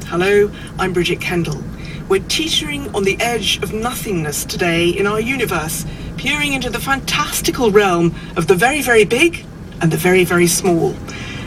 Hello, I'm Bridget Kendall. We're teetering on the edge of nothingness today in our universe, peering into the fantastical realm of the very, very big and the very, very small.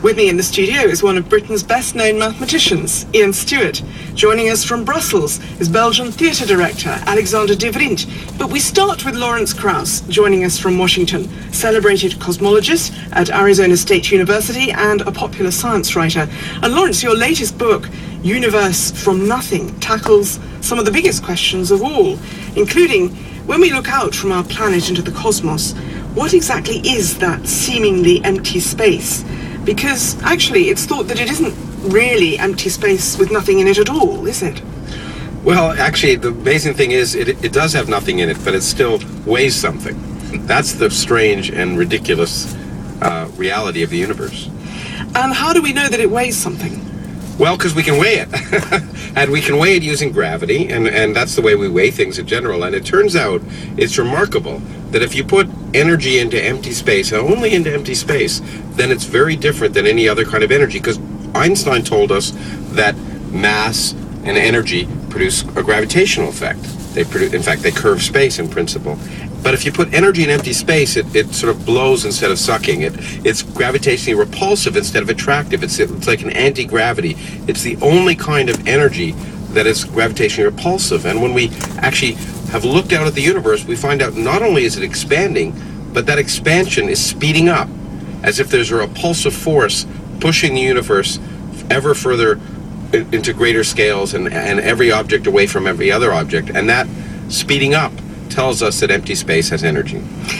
With me in the studio is one of Britain's best-known mathematicians, Ian Stewart. Joining us from Brussels is Belgian theatre director Alexander de Vriend. But we start with Lawrence Krauss, joining us from Washington, celebrated cosmologist at Arizona State University and a popular science writer. And Lawrence, your latest book, Universe from Nothing, tackles some of the biggest questions of all, including, when we look out from our planet into the cosmos, what exactly is that seemingly empty space? Because actually it's thought that it isn't really empty space with nothing in it at all, is it? Well, actually, the amazing thing is it does have nothing in it, but it still weighs something. That's the strange and ridiculous reality of the universe. And how do we know that it weighs something? Well, because we can weigh it. And we can weigh it using gravity, and that's the way we weigh things in general. And it turns out, it's remarkable, that if you put energy into empty space, and only into empty space, then it's very different than any other kind of energy, because Einstein told us that mass and energy produce a gravitational effect. In fact, they curve space in principle. But if you put energy in empty space, it sort of blows instead of sucking. It's gravitationally repulsive instead of attractive. It's like an anti-gravity. It's the only kind of energy that is gravitationally repulsive. And when we actually have looked out at the universe, we find out not only is it expanding, but that expansion is speeding up, as if there's a repulsive force pushing the universe ever further into greater scales and every object away from every other object. And that speeding up tells us that empty space has energy.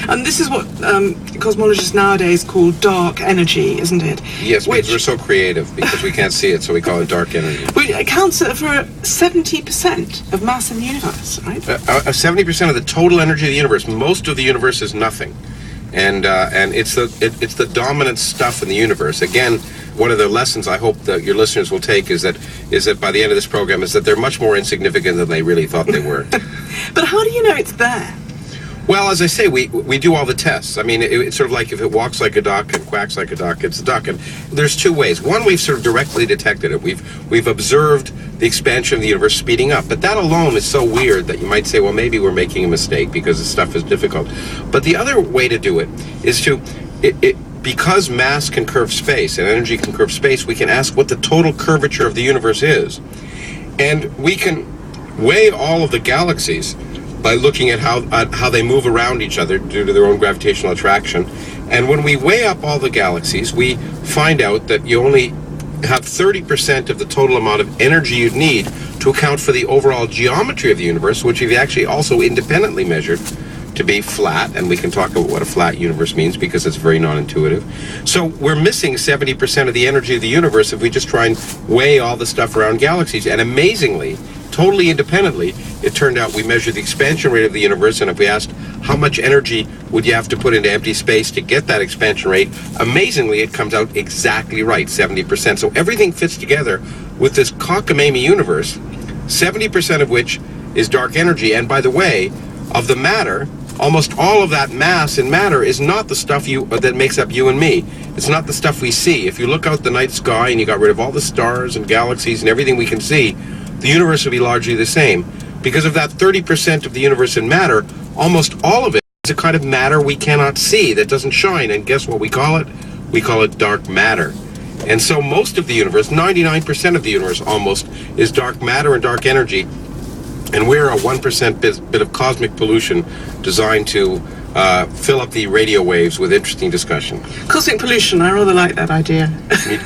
And this is what cosmologists nowadays call dark energy, isn't it? Yes, because we're so creative, because we can't see it, so we call it dark energy. Which accounts for 70% of mass in the universe, right? 70% of the total energy of the universe. Most of the universe is nothing. And it's the dominant stuff in the universe. Again, one of the lessons I hope that your listeners will take is that by the end of this program is that they're much more insignificant than they really thought they were. But how do you know it's there? Well, as I say, we do all the tests. I mean, it's sort of like if it walks like a duck and quacks like a duck, it's a duck. And there's two ways. One, we've sort of directly detected it. We've observed the expansion of the universe speeding up. But that alone is so weird that you might say, well, maybe we're making a mistake because this stuff is difficult. But the other way to do it is because mass can curve space and energy can curve space, we can ask what the total curvature of the universe is. And we can weigh all of the galaxies by looking at how they move around each other due to their own gravitational attraction. And when we weigh up all the galaxies, we find out that you only have 30% of the total amount of energy you'd need to account for the overall geometry of the universe, which we've actually also independently measured to be flat, and we can talk about what a flat universe means because it's very non-intuitive. So we're missing 70% of the energy of the universe if we just try and weigh all the stuff around galaxies. And amazingly, totally independently, it turned out we measured the expansion rate of the universe, and if we asked how much energy would you have to put into empty space to get that expansion rate, amazingly it comes out exactly right, 70%. So everything fits together with this cockamamie universe, 70% of which is dark energy. And by the way, of the matter, almost all of that mass in matter is not the stuff that makes up you and me. It's not the stuff we see. If you look out the night sky and you got rid of all the stars and galaxies and everything we can see, the universe would be largely the same. Because of that 30% of the universe in matter, almost all of it is a kind of matter we cannot see that doesn't shine. And guess what we call it? We call it dark matter. And so most of the universe, 99% of the universe almost, is dark matter and dark energy. And we're a 1% bit of cosmic pollution designed to fill up the radio waves with interesting discussion. Cosmic pollution, I rather like that idea.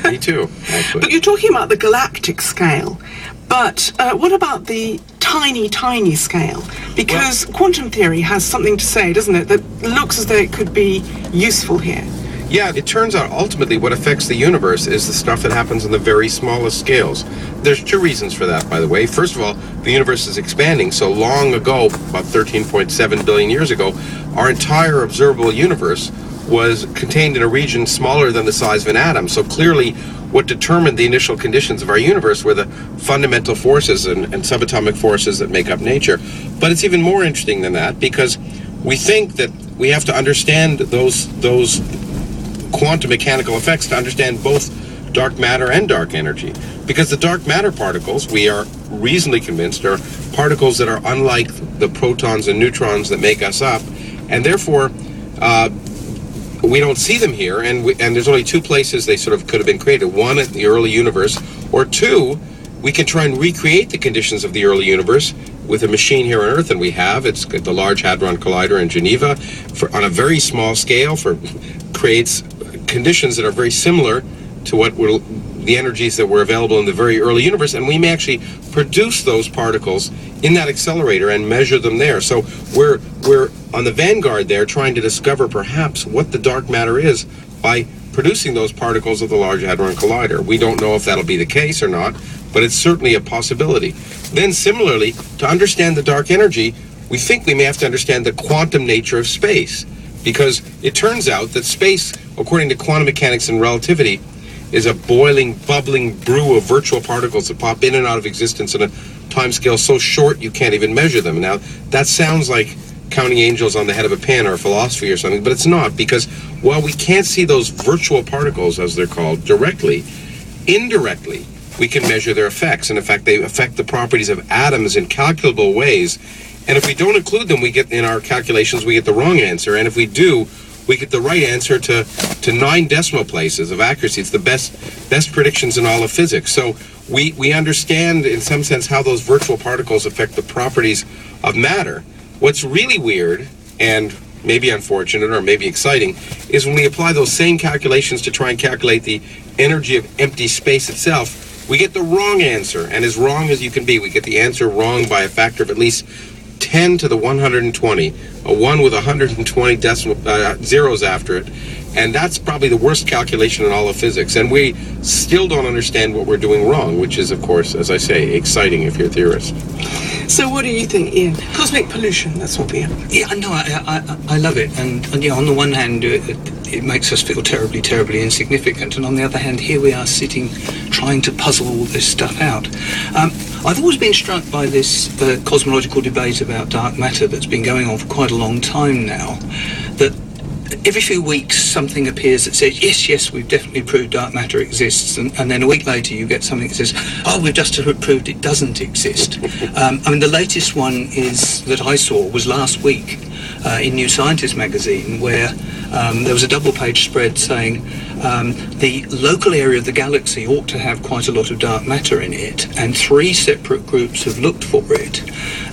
Me too, actually. But you're talking about the galactic scale. But what about the tiny, tiny scale? Because quantum theory has something to say, doesn't it, that looks as though it could be useful here. Yeah, it turns out ultimately what affects the universe is the stuff that happens on the very smallest scales. There's two reasons for that, by the way. First of all, the universe is expanding. So long ago, about 13.7 billion years ago, our entire observable universe was contained in a region smaller than the size of an atom. So clearly, what determined the initial conditions of our universe were the fundamental forces and subatomic forces that make up nature. But it's even more interesting than that, because we think that we have to understand those quantum mechanical effects to understand both dark matter and dark energy. Because the dark matter particles, we are reasonably convinced, are particles that are unlike the protons and neutrons that make us up, and therefore we don't see them here, and there's only two places they sort of could have been created. One, in the early universe, or two, we can try and recreate the conditions of the early universe with a machine here on Earth, and we have. It's the Large Hadron Collider in Geneva, on a very small scale, creates conditions that are very similar to what the energies that were available in the very early universe, and we may actually produce those particles in that accelerator and measure them there. So we're on the vanguard there, trying to discover perhaps what the dark matter is by producing those particles of the Large Hadron Collider. We don't know if that'll be the case or not, but it's certainly a possibility. Then similarly, to understand the dark energy, we think we may have to understand the quantum nature of space, because it turns out that space, according to quantum mechanics and relativity, is a boiling, bubbling brew of virtual particles that pop in and out of existence in a time scale so short you can't even measure them. Now, that sounds like counting angels on the head of a pin or philosophy or something, but it's not, because while we can't see those virtual particles, as they're called, directly, indirectly, we can measure their effects. And in fact, they affect the properties of atoms in calculable ways. And if we don't include them, we get, in our calculations, we get the wrong answer. And if we do, we get the right answer to 9 decimal places of accuracy. It's the best predictions in all of physics. So we understand, in some sense, how those virtual particles affect the properties of matter. What's really weird, and maybe unfortunate or maybe exciting, is when we apply those same calculations to try and calculate the energy of empty space itself, we get the wrong answer. And as wrong as you can be, we get the answer wrong by a factor of at least 10 to the 120, a 1 with 120 decimal zeros after it. And that's probably the worst calculation in all of physics. And we still don't understand what we're doing wrong, which is, of course, as I say, exciting if you're a theorist. So what do you think, Ian? Cosmic pollution, that's what we are. Yeah, no, I love it. And yeah, on the one hand, it makes us feel terribly, terribly insignificant. And on the other hand, here we are sitting trying to puzzle all this stuff out. I've always been struck by this cosmological debate about dark matter that's been going on for quite a long time now, that every few weeks something appears that says, yes, we've definitely proved dark matter exists, and then a week later you get something that says, oh, we've just proved it doesn't exist. I mean, the latest one that I saw was last week in New Scientist magazine, where there was a double-page spread saying the local area of the galaxy ought to have quite a lot of dark matter in it, and 3 separate groups have looked for it,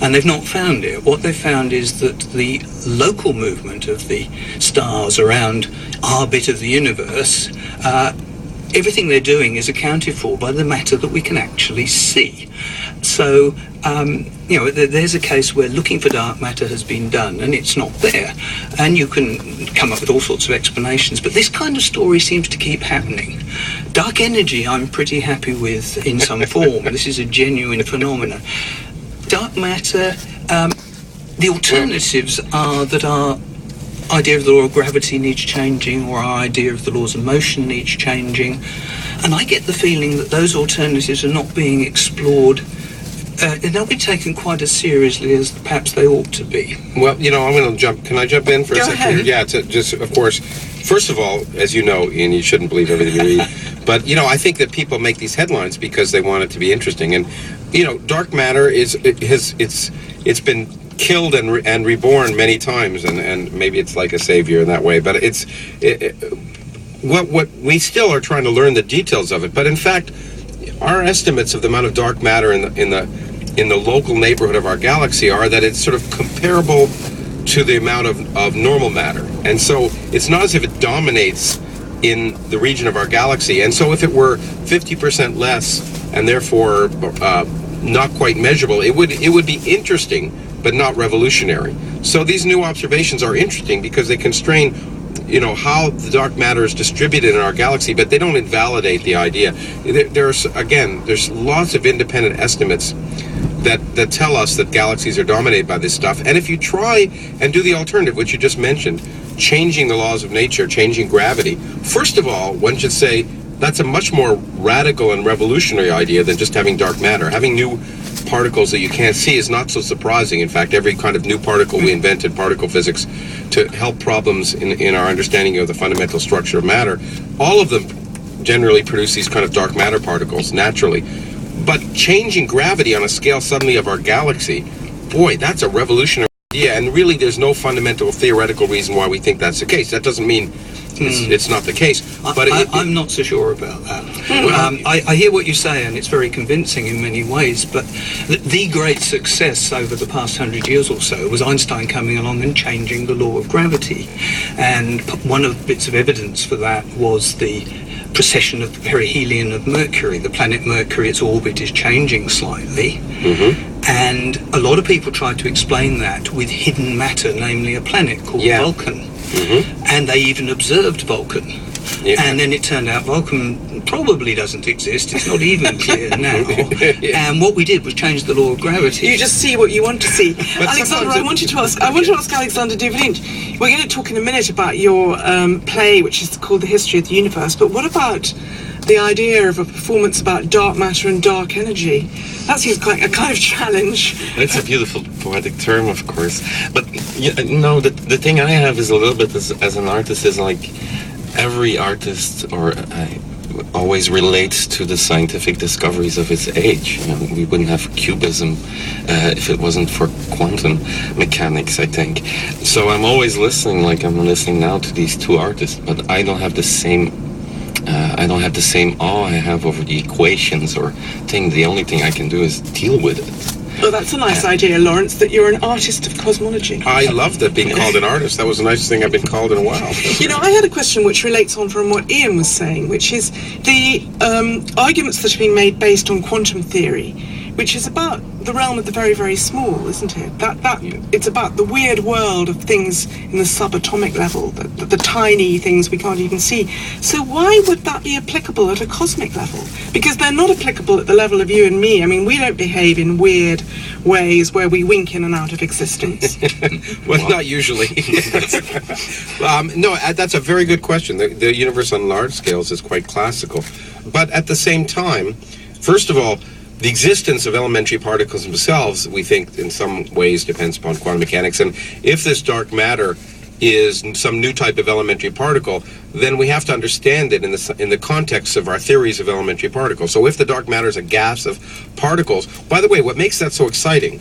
and they've not found it. What they've found is that the local movement of the stars around our bit of the universe, everything they're doing is accounted for by the matter that we can actually see. So, there's a case where looking for dark matter has been done and it's not there. And you can come up with all sorts of explanations, but this kind of story seems to keep happening. Dark energy, I'm pretty happy with in some form. This is a genuine phenomenon. Dark matter, the alternatives are that our idea of the law of gravity needs changing, or our idea of the laws of motion needs changing. And I get the feeling that those alternatives are not being explored. They're not being taken quite as seriously as perhaps they ought to be. Well, I'm going to jump. Can I jump in for a second? Ahead. Yeah, just, of course, first of all, as you know, Ian, you shouldn't believe everything you read. But, I think that people make these headlines because they want it to be interesting. And, dark matter it's been killed and reborn many times, and maybe it's like a savior in that way. But what we still are trying to learn the details of it. But in fact, our estimates of the amount of dark matter in the local neighborhood of our galaxy are that it's sort of comparable to the amount of normal matter. And so it's not as if it dominates in the region of our galaxy. And so if it were 50% less and therefore not quite measurable, it would be interesting, but not revolutionary. So these new observations are interesting because they constrain, how the dark matter is distributed in our galaxy, but they don't invalidate the idea. There's lots of independent estimates that tell us that galaxies are dominated by this stuff. And if you try and do the alternative, which you just mentioned, changing the laws of nature, changing gravity, first of all, one should say that's a much more radical and revolutionary idea than just having dark matter. Having new particles that you can't see is not so surprising. In fact, every kind of new particle we invent in particle physics to help problems in our understanding of the fundamental structure of matter, all of them generally produce these kind of dark matter particles naturally. But changing gravity on a scale suddenly of our galaxy, boy, that's a revolutionary idea. And really, there's no fundamental theoretical reason why we think that's the case. That doesn't mean it's not the case. But I'm not so sure about that. I hear what you say, and it's very convincing in many ways, but the great success over the past 100 years or so was Einstein coming along and changing the law of gravity. And one of the bits of evidence for that was the precession of the perihelion of Mercury. The planet Mercury, its orbit is changing slightly. And a lot of people tried to explain that with hidden matter, namely a planet called Vulcan. And they even observed Vulcan. And then it turned out Vulcan probably doesn't exist. It's not even clear now. And what we did was change the law of gravity. You just see what you want to see. Alexander, I want to ask Alexander David-Lynch. We're going to talk in a minute about your play, which is called The History of the Universe. But what about the idea of a performance about dark matter and dark energy? That seems like a kind of challenge. It's a beautiful poetic term, of course. But the thing I have is a little bit as an artist is like every artist always relates to the scientific discoveries of its age. We wouldn't have cubism if it wasn't for quantum mechanics, I think. So I'm always listening, like I'm listening now to these two artists, but I don't have the same awe I have over the equations or thing. The only thing I can do is deal with it. Oh, that's a nice idea, Lawrence, that you're an artist of cosmology. I love that, being called an artist. That was the nicest thing I've been called in a while. I had a question which relates on from what Ian was saying, which is the arguments that have been made based on quantum theory, which is about the realm of the very, very small, isn't it? It's about the weird world of things in the subatomic level, the tiny things we can't even see. So why would that be applicable at a cosmic level? Because they're not applicable at the level of you and me. I mean, we don't behave in weird ways where we wink in and out of existence. Well, not usually. No, that's a very good question. The universe on large scales is quite classical. But at the same time, first of all, the existence of elementary particles themselves, we think, in some ways depends upon quantum mechanics. And if this dark matter is some new type of elementary particle, then we have to understand it in the context of our theories of elementary particles. So if the dark matter is a gas of particles, by the way, what makes that so exciting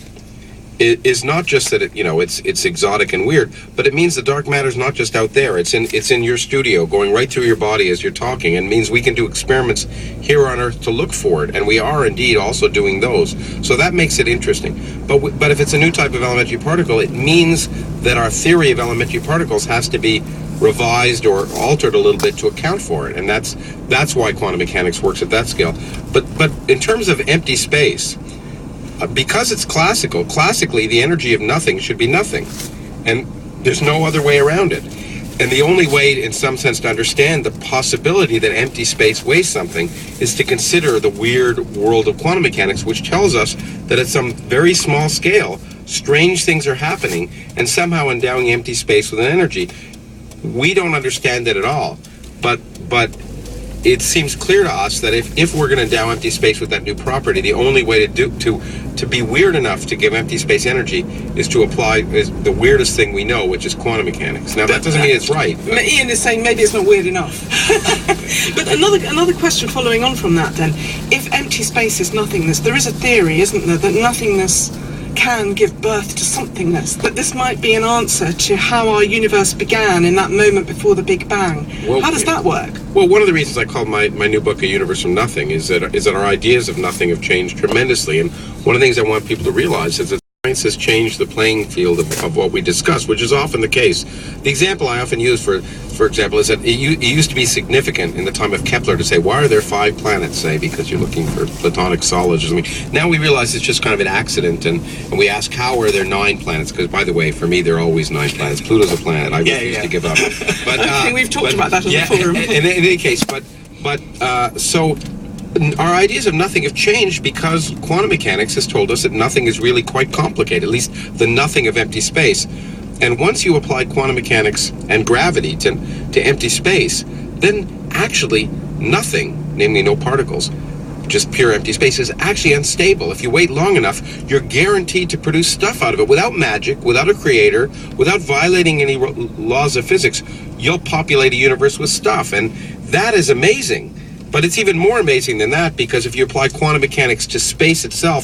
is not just that it's exotic and weird, but it means the dark matter is not just out there. It's in your studio, going right through your body as you're talking, and means we can do experiments here on Earth to look for it, and we are indeed also doing those. So that makes it interesting. But if it's a new type of elementary particle, it means that our theory of elementary particles has to be revised or altered a little bit to account for it, and that's why quantum mechanics works at that scale. But in terms of empty space, because it's classically the energy of nothing should be nothing, and there's no other way around it. And the only way, in some sense, to understand the possibility that empty space weighs something is to consider the weird world of quantum mechanics, which tells us that at some very small scale, strange things are happening, and somehow endowing empty space with an energy. We don't understand it at all, but it seems clear to us that if we're going to endow empty space with that new property, the only way to be weird enough to give empty space energy is to apply the weirdest thing we know, which is quantum mechanics. Now, that doesn't mean it's right. Ian is saying maybe it's not weird enough. But another question following on from that, then. If empty space is nothingness, there is a theory, isn't there, that nothingness can give birth to somethingness, that this might be an answer to how our universe began in that moment before the Big Bang. Well, how does that work? Well, one of the reasons I called my new book A Universe from Nothing is that our ideas of nothing have changed tremendously, and one of the things I want people to realize is that science has changed the playing field of what we discuss, which is often the case. The example I often use, for example, is that it used to be significant in the time of Kepler to say, why are there 5 planets, say, because you're looking for platonic solids or something. Now we realize it's just kind of an accident, and we ask, how are there 9 planets? Because, by the way, for me, there are always 9 planets. Pluto's a planet. I refuse to give up. But, okay, we've talked about that on the forum. In any case, so our ideas of nothing have changed because quantum mechanics has told us that nothing is really quite complicated, at least the nothing of empty space. And once you apply quantum mechanics and gravity to empty space, then actually nothing, namely no particles, just pure empty space, is actually unstable. If you wait long enough, you're guaranteed to produce stuff out of it without magic, without a creator, without violating any laws of physics. You'll populate a universe with stuff, and that is amazing. But it's even more amazing than that, because if you apply quantum mechanics to space itself,